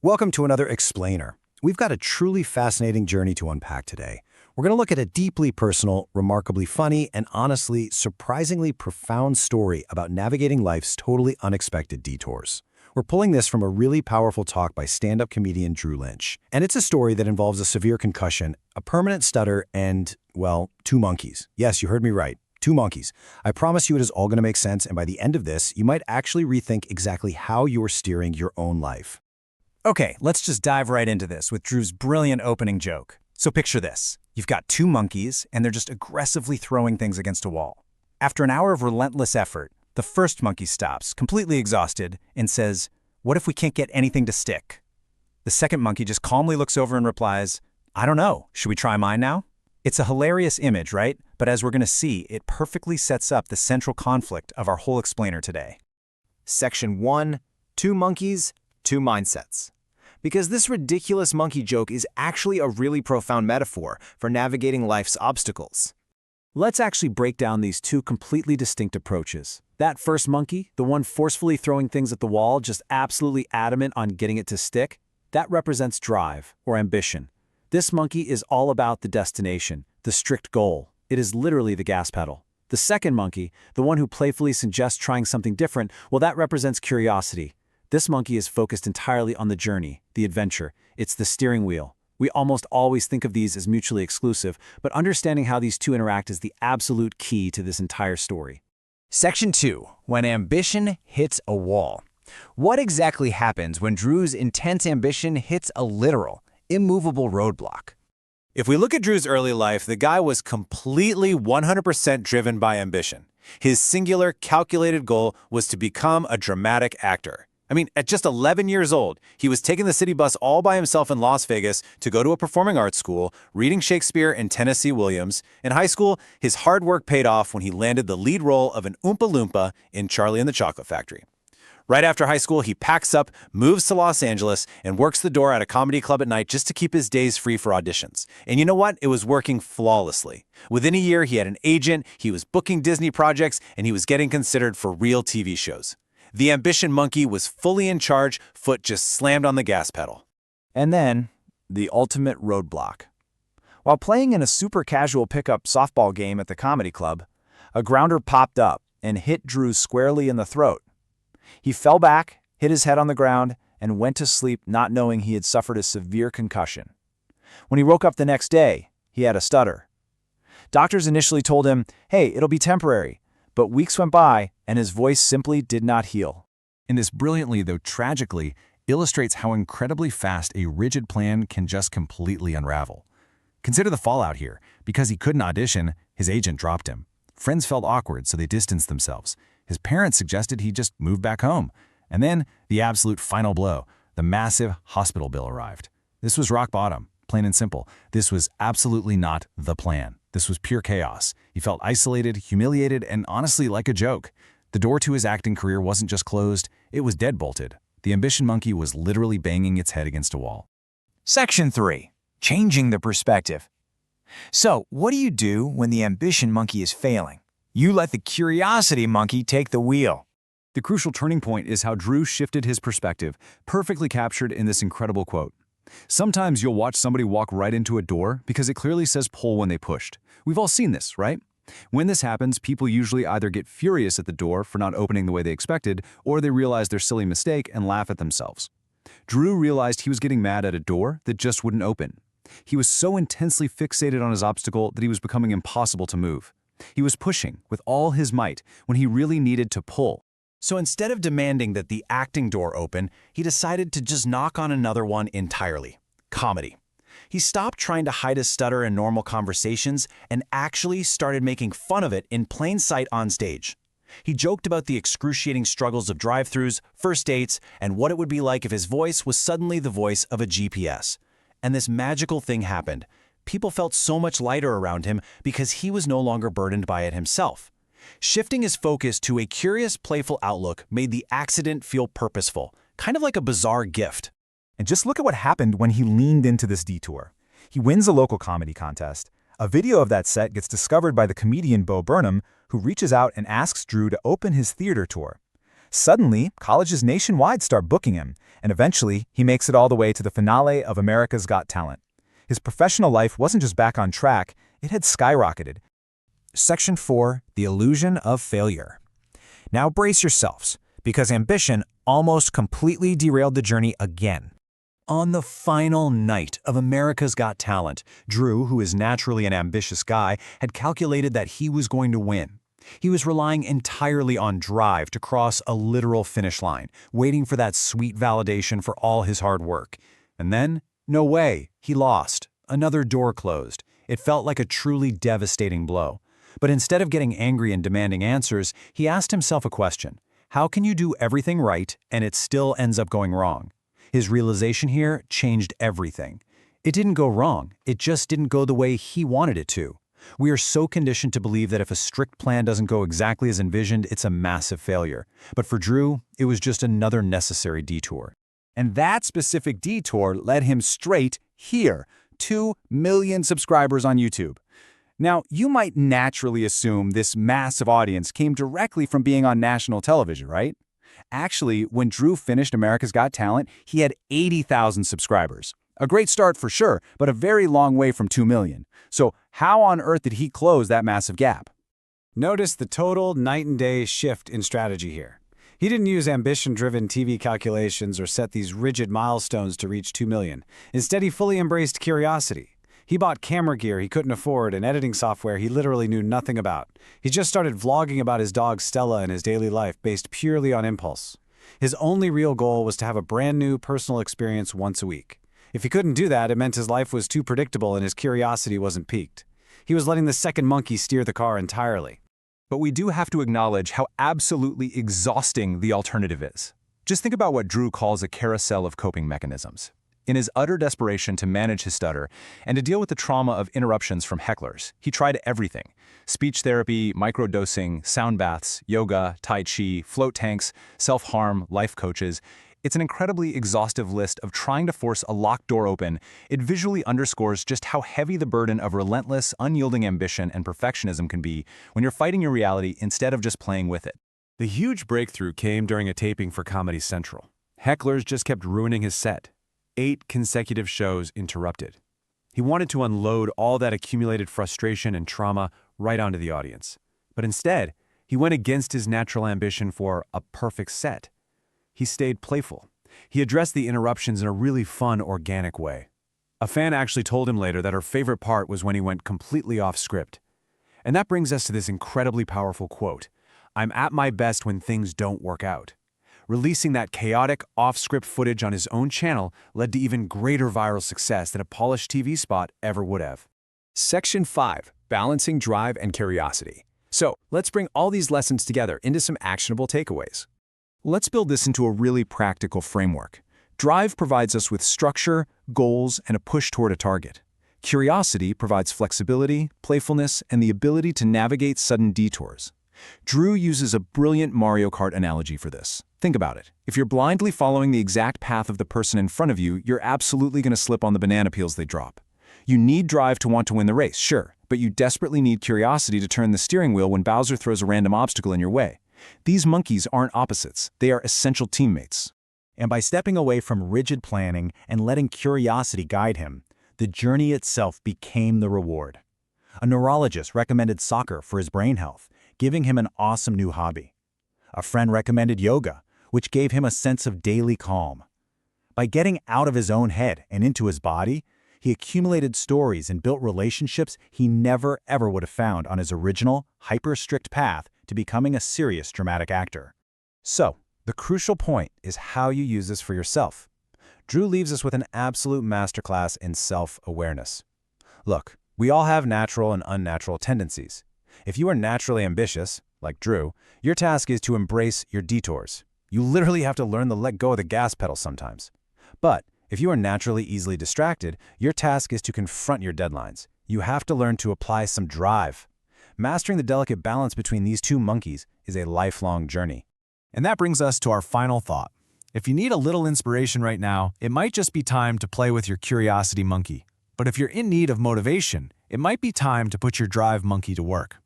Welcome to another Explainer. We've got a truly fascinating journey to unpack today. We're going to look at a deeply personal, remarkably funny, and honestly, surprisingly profound story about navigating life's totally unexpected detours. We're pulling this from a really powerful talk by stand-up comedian Drew Lynch. And it's a story that involves a severe concussion, a permanent stutter, and, well, two monkeys. Yes, you heard me right. Two monkeys. I promise you it is all going to make sense, and by the end of this, you might actually rethink exactly how you're steering your own life. Okay, let's just dive right into this with Drew's brilliant opening joke. So picture this. You've got two monkeys, and they're just aggressively throwing things against a wall. After an hour of relentless effort, the first monkey stops, completely exhausted, and says, "What if we can't get anything to stick?" The second monkey just calmly looks over and replies, "I don't know. Should we try mine now?" It's a hilarious image, right? But as we're going to see, it perfectly sets up the central conflict of our whole explainer today. Section 1. Two monkeys, two mindsets. Because this ridiculous monkey joke is actually a really profound metaphor for navigating life's obstacles. Let's actually break down these two completely distinct approaches. That first monkey, the one forcefully throwing things at the wall, just absolutely adamant on getting it to stick, that represents drive or ambition. This monkey is all about the destination, the strict goal. It is literally the gas pedal. The second monkey, the one who playfully suggests trying something different, well, that represents curiosity. This monkey is focused entirely on the journey, the adventure. It's the steering wheel. We almost always think of these as mutually exclusive, but understanding how these two interact is the absolute key to this entire story. Section 2. When ambition hits a wall. What exactly happens when Drew's intense ambition hits a literal, immovable roadblock? If we look at Drew's early life, the guy was completely 100% driven by ambition. His singular, calculated goal was to become a dramatic actor. At just 11 years old, he was taking the city bus all by himself in Las Vegas to go to a performing arts school, reading Shakespeare and Tennessee Williams. In high school, his hard work paid off when he landed the lead role of an Oompa Loompa in Charlie and the Chocolate Factory. Right after high school, he packs up, moves to Los Angeles, and works the door at a comedy club at night just to keep his days free for auditions. And you know what? It was working flawlessly. Within a year, he had an agent, he was booking Disney projects, and he was getting considered for real TV shows. The ambition monkey was fully in charge, foot just slammed on the gas pedal. And then, the ultimate roadblock. While playing in a super casual pickup softball game at the comedy club, a grounder popped up and hit Drew squarely in the throat. He fell back, hit his head on the ground, and went to sleep not knowing he had suffered a severe concussion. When he woke up the next day, he had a stutter. Doctors initially told him, "Hey, it'll be temporary." But weeks went by, and his voice simply did not heal. And this brilliantly, though tragically, illustrates how incredibly fast a rigid plan can just completely unravel. Consider the fallout here. Because he couldn't audition, his agent dropped him. Friends felt awkward, so they distanced themselves. His parents suggested he just move back home. And then, the absolute final blow, the massive hospital bill arrived. This was rock bottom, plain and simple. This was absolutely not the plan. This was pure chaos. He felt isolated, humiliated, and honestly like a joke. The door to his acting career wasn't just closed, it was deadbolted. The ambition monkey was literally banging its head against a wall. Section 3. Changing the perspective. So, what do you do when the ambition monkey is failing? You let the curiosity monkey take the wheel. The crucial turning point is how Drew shifted his perspective, perfectly captured in this incredible quote. Sometimes you'll watch somebody walk right into a door because it clearly says pull when they pushed. We've all seen this, right? When this happens, people usually either get furious at the door for not opening the way they expected, or they realize their silly mistake and laugh at themselves. Drew realized he was getting mad at a door that just wouldn't open. He was so intensely fixated on his obstacle that he was becoming impossible to move. He was pushing with all his might when he really needed to pull. So instead of demanding that the acting door open, he decided to just knock on another one entirely. Comedy. He stopped trying to hide his stutter in normal conversations and actually started making fun of it in plain sight on stage. He joked about the excruciating struggles of drive-thrus, first dates, and what it would be like if his voice was suddenly the voice of a GPS. And this magical thing happened. People felt so much lighter around him because he was no longer burdened by it himself. Shifting his focus to a curious, playful outlook made the accident feel purposeful, kind of like a bizarre gift. And just look at what happened when he leaned into this detour. He wins a local comedy contest. A video of that set gets discovered by the comedian Bo Burnham, who reaches out and asks Drew to open his theater tour. Suddenly, colleges nationwide start booking him, and eventually, he makes it all the way to the finale of America's Got Talent. His professional life wasn't just back on track, it had skyrocketed. Section 4. The Illusion of Failure. Now brace yourselves, because ambition almost completely derailed the journey again. On the final night of America's Got Talent, Drew, who is naturally an ambitious guy, had calculated that he was going to win. He was relying entirely on drive to cross a literal finish line, waiting for that sweet validation for all his hard work. And then, no way, he lost. Another door closed. It felt like a truly devastating blow. But instead of getting angry and demanding answers, he asked himself a question. How can you do everything right and it still ends up going wrong? His realization here changed everything. It didn't go wrong, it just didn't go the way he wanted it to. We are so conditioned to believe that if a strict plan doesn't go exactly as envisioned, it's a massive failure. But for Drew, it was just another necessary detour. And that specific detour led him straight here, 2 million subscribers on YouTube. Now, you might naturally assume this massive audience came directly from being on national television, right? Actually, when Drew finished America's Got Talent, he had 80,000 subscribers. A great start for sure, but a very long way from 2 million. So how on earth did he close that massive gap? Notice the total night and day shift in strategy here. He didn't use ambition-driven TV calculations or set these rigid milestones to reach 2 million. Instead, he fully embraced curiosity. He bought camera gear he couldn't afford and editing software he literally knew nothing about. He just started vlogging about his dog Stella and his daily life based purely on impulse. His only real goal was to have a brand new personal experience once a week. If he couldn't do that, it meant his life was too predictable and his curiosity wasn't piqued. He was letting the second monkey steer the car entirely. But we do have to acknowledge how absolutely exhausting the alternative is. Just think about what Drew calls a carousel of coping mechanisms. In his utter desperation to manage his stutter and to deal with the trauma of interruptions from hecklers, he tried everything. Speech therapy, microdosing, sound baths, yoga, tai chi, float tanks, self-harm, life coaches. It's an incredibly exhaustive list of trying to force a locked door open. It visually underscores just how heavy the burden of relentless, unyielding ambition and perfectionism can be when you're fighting your reality instead of just playing with it. The huge breakthrough came during a taping for Comedy Central. Hecklers just kept ruining his set. 8 consecutive shows interrupted. He wanted to unload all that accumulated frustration and trauma right onto the audience. But instead, he went against his natural ambition for a perfect set. He stayed playful. He addressed the interruptions in a really fun, organic way. A fan actually told him later that her favorite part was when he went completely off script. And that brings us to this incredibly powerful quote, "I'm at my best when things don't work out." Releasing that chaotic, off-script footage on his own channel led to even greater viral success than a polished TV spot ever would have. Section 5. Balancing drive and curiosity. So, let's bring all these lessons together into some actionable takeaways. Let's build this into a really practical framework. Drive provides us with structure, goals, and a push toward a target. Curiosity provides flexibility, playfulness, and the ability to navigate sudden detours. Drew uses a brilliant Mario Kart analogy for this. Think about it. If you're blindly following the exact path of the person in front of you, you're absolutely going to slip on the banana peels they drop. You need drive to want to win the race, sure, but you desperately need curiosity to turn the steering wheel when Bowser throws a random obstacle in your way. These monkeys aren't opposites. They are essential teammates. And by stepping away from rigid planning and letting curiosity guide him, the journey itself became the reward. A neurologist recommended soccer for his brain health, giving him an awesome new hobby. A friend recommended yoga, which gave him a sense of daily calm. By getting out of his own head and into his body, he accumulated stories and built relationships he never ever would have found on his original, hyper-strict path to becoming a serious dramatic actor. So, the crucial point is how you use this for yourself. Drew leaves us with an absolute masterclass in self-awareness. Look, we all have natural and unnatural tendencies. If you are naturally ambitious, like Drew, your task is to embrace your detours. You literally have to learn to let go of the gas pedal sometimes. But if you are naturally easily distracted, your task is to confront your deadlines. You have to learn to apply some drive. Mastering the delicate balance between these two monkeys is a lifelong journey. And that brings us to our final thought. If you need a little inspiration right now, it might just be time to play with your curiosity monkey. But if you're in need of motivation, it might be time to put your drive monkey to work.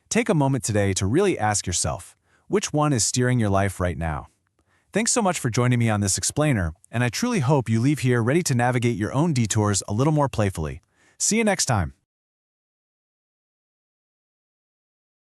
Take a moment today to really ask yourself, Which one is steering your life right now? Thanks so much for joining me on this explainer, and I truly hope you leave here ready to navigate your own detours a little more playfully. See you next time.